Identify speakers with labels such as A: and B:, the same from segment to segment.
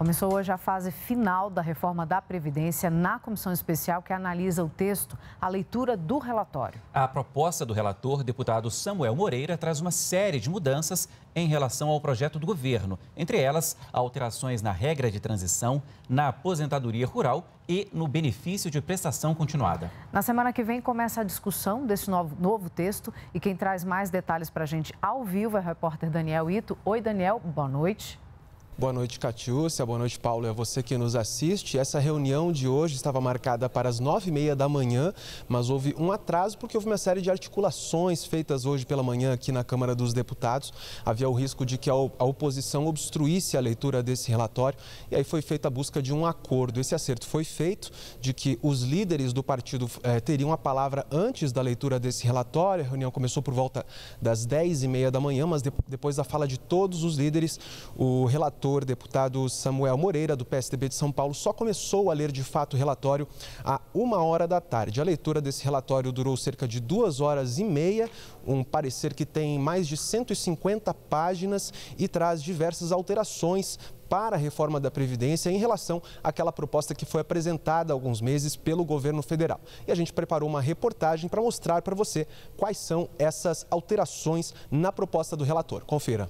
A: Começou hoje a fase final da reforma da Previdência na comissão especial que analisa o texto, a leitura do relatório.
B: A proposta do relator, deputado Samuel Moreira, traz uma série de mudanças em relação ao projeto do governo. Entre elas, alterações na regra de transição, na aposentadoria rural e no benefício de prestação continuada.
A: Na semana que vem começa a discussão desse novo texto e quem traz mais detalhes para a gente ao vivo é o repórter Daniel Ito. Oi, Daniel, boa noite.
C: Boa noite, Catiúcia. Boa noite, Paulo. É você que nos assiste. Essa reunião de hoje estava marcada para as 9h30 da manhã, mas houve um atraso porque houve uma série de articulações feitas hoje pela manhã aqui na Câmara dos Deputados. Havia o risco de que a oposição obstruísse a leitura desse relatório e aí foi feita a busca de um acordo. Esse acerto foi feito de que os líderes do partido teriam a palavra antes da leitura desse relatório. A reunião começou por volta das 10h30 da manhã, mas depois da fala de todos os líderes, o relator, deputado Samuel Moreira, do PSDB de São Paulo, só começou a ler de fato o relatório à 1h da tarde. A leitura desse relatório durou cerca de 2h30, um parecer que tem mais de 150 páginas e traz diversas alterações para a reforma da Previdência em relação àquela proposta que foi apresentada há alguns meses pelo governo federal. E a gente preparou uma reportagem para mostrar para você quais são essas alterações na proposta do relator. Confira.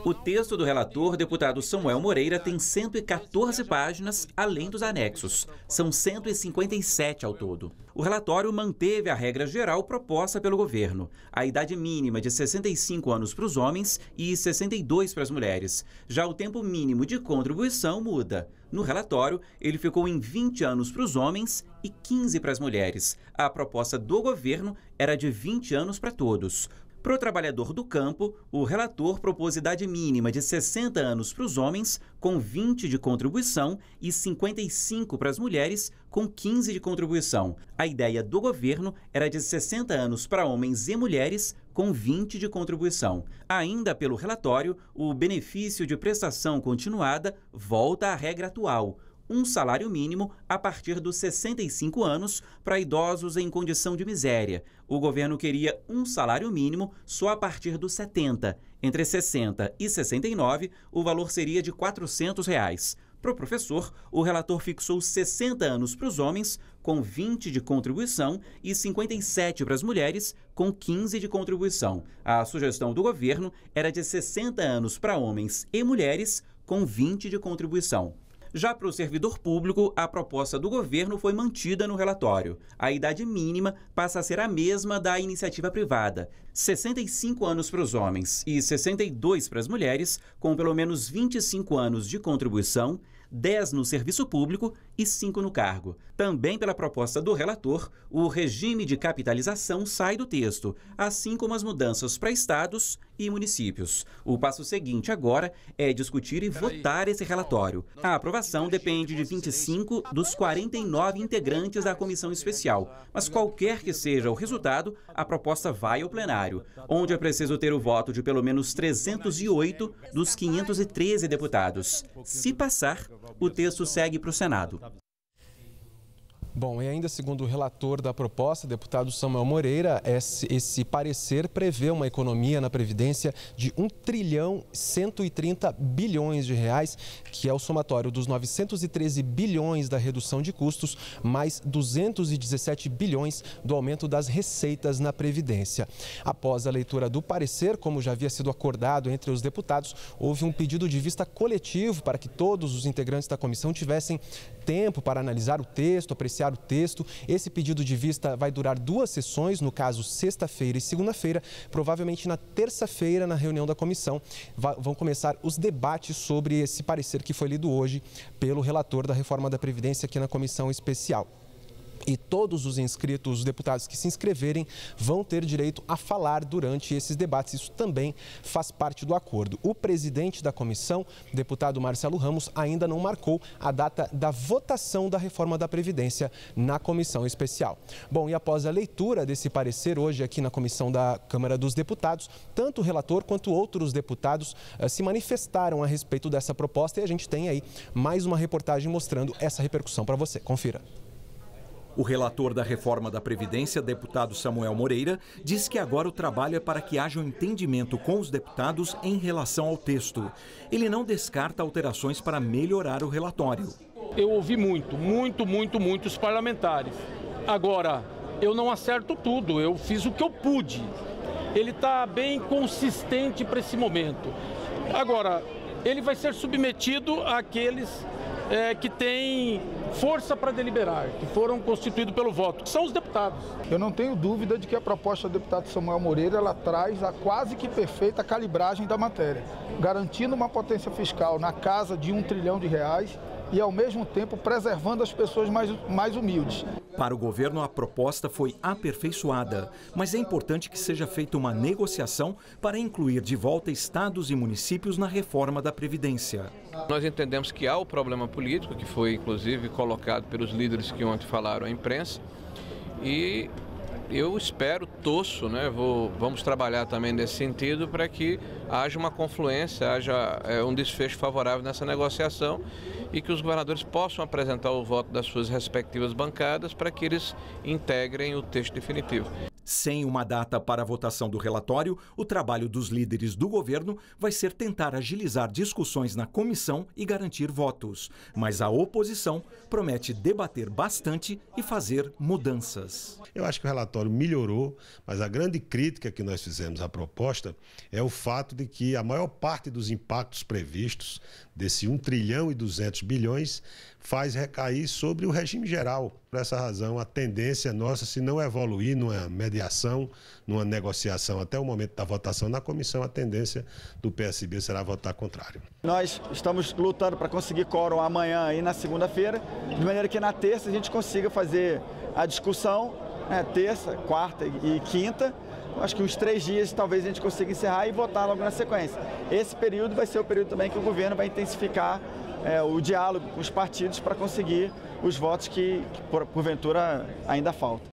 B: O texto do relator, deputado Samuel Moreira, tem 114 páginas, além dos anexos. São 157 ao todo. O relatório manteve a regra geral proposta pelo governo. A idade mínima de 65 anos para os homens e 62 para as mulheres. Já o tempo mínimo de contribuição muda. No relatório, ele ficou em 20 anos para os homens e 15 para as mulheres. A proposta do governo era de 20 anos para todos. Para o trabalhador do campo, o relator propôs idade mínima de 60 anos para os homens, com 20 de contribuição, e 55 para as mulheres, com 15 de contribuição. A ideia do governo era de 60 anos para homens e mulheres, com 20 de contribuição. Ainda pelo relatório, o benefício de prestação continuada volta à regra atual. Um salário mínimo a partir dos 65 anos para idosos em condição de miséria. O governo queria um salário mínimo só a partir dos 70. Entre 60 e 69, o valor seria de R$ 400. Para o professor, o relator fixou 60 anos para os homens, com 20 de contribuição, e 57 para as mulheres, com 15 de contribuição. A sugestão do governo era de 60 anos para homens e mulheres, com 20 de contribuição. Já para o servidor público, a proposta do governo foi mantida no relatório. A idade mínima passa a ser a mesma da iniciativa privada. 65 anos para os homens e 62 para as mulheres, com pelo menos 25 anos de contribuição, 10 no serviço público e 5 no cargo. Também pela proposta do relator, o regime de capitalização sai do texto, assim como as mudanças para estados e municípios. O passo seguinte agora é discutir e votar esse relatório. A aprovação depende de 25 dos 49 integrantes da comissão especial. Mas qualquer que seja o resultado, a proposta vai ao plenário, onde é preciso ter o voto de pelo menos 308 dos 513 deputados. Se passar, o texto segue para o Senado.
C: Bom, e ainda segundo o relator da proposta, deputado Samuel Moreira, esse parecer prevê uma economia na Previdência de 1.130 bilhões de reais, que é o somatório dos 913 bilhões da redução de custos, mais 217 bilhões do aumento das receitas na Previdência. Após a leitura do parecer, como já havia sido acordado entre os deputados, houve um pedido de vista coletivo para que todos os integrantes da comissão tivessem tempo para analisar o texto, apreciar o texto. Esse pedido de vista vai durar 2 sessões, no caso, sexta-feira e segunda-feira. Provavelmente na terça-feira, na reunião da comissão, vão começar os debates sobre esse parecer que foi lido hoje pelo relator da reforma da Previdência aqui na comissão especial. E todos os inscritos, os deputados que se inscreverem, vão ter direito a falar durante esses debates. Isso também faz parte do acordo. O presidente da comissão, deputado Marcelo Ramos, ainda não marcou a data da votação da reforma da Previdência na comissão especial. Bom, e após a leitura desse parecer hoje aqui na comissão da Câmara dos Deputados, tanto o relator quanto outros deputados se manifestaram a respeito dessa proposta e a gente tem aí mais uma reportagem mostrando essa repercussão para você. Confira.
D: O relator da reforma da Previdência, deputado Samuel Moreira, diz que agora o trabalho é para que haja um entendimento com os deputados em relação ao texto. Ele não descarta alterações para melhorar o relatório.
E: Eu ouvi muitos parlamentares. Agora, eu não acerto tudo, eu fiz o que eu pude. Ele está bem consistente para esse momento. Agora, ele vai ser submetido àqueles que têm força para deliberar, que foram constituídos pelo voto, que são os deputados.
F: Eu não tenho dúvida de que a proposta do deputado Samuel Moreira ela traz a quase que perfeita calibragem da matéria, garantindo uma potência fiscal na casa de R$1 trilhão e, ao mesmo tempo, preservando as pessoas mais humildes.
D: Para o governo, a proposta foi aperfeiçoada, mas é importante que seja feita uma negociação para incluir de volta estados e municípios na reforma da Previdência.
G: Nós entendemos que há o problema político, que foi inclusive colocado pelos líderes que ontem falaram à imprensa, e eu espero, torço, vamos trabalhar também nesse sentido para que haja uma confluência, haja um desfecho favorável nessa negociação e que os governadores possam apresentar o voto das suas respectivas bancadas para que eles integrem o texto definitivo.
D: Sem uma data para a votação do relatório, o trabalho dos líderes do governo vai ser tentar agilizar discussões na comissão e garantir votos. Mas a oposição promete debater bastante e fazer mudanças.
H: Eu acho que o relatório melhorou, mas a grande crítica que nós fizemos à proposta é o fato de que a maior parte dos impactos previstos desse 1 trilhão e 200 bilhões faz recair sobre o regime geral. Por essa razão, a tendência nossa, se não evoluir numa mediação, numa negociação até o momento da votação na comissão, a tendência do PSB será votar contrário.
I: Nós estamos lutando para conseguir quórum amanhã e na segunda-feira, de maneira que na terça a gente consiga fazer a discussão, terça, quarta e quinta. Acho que uns 3 dias talvez a gente consiga encerrar e votar logo na sequência. Esse período vai ser o período também que o governo vai intensificar o diálogo com os partidos para conseguir os votos que porventura ainda faltam.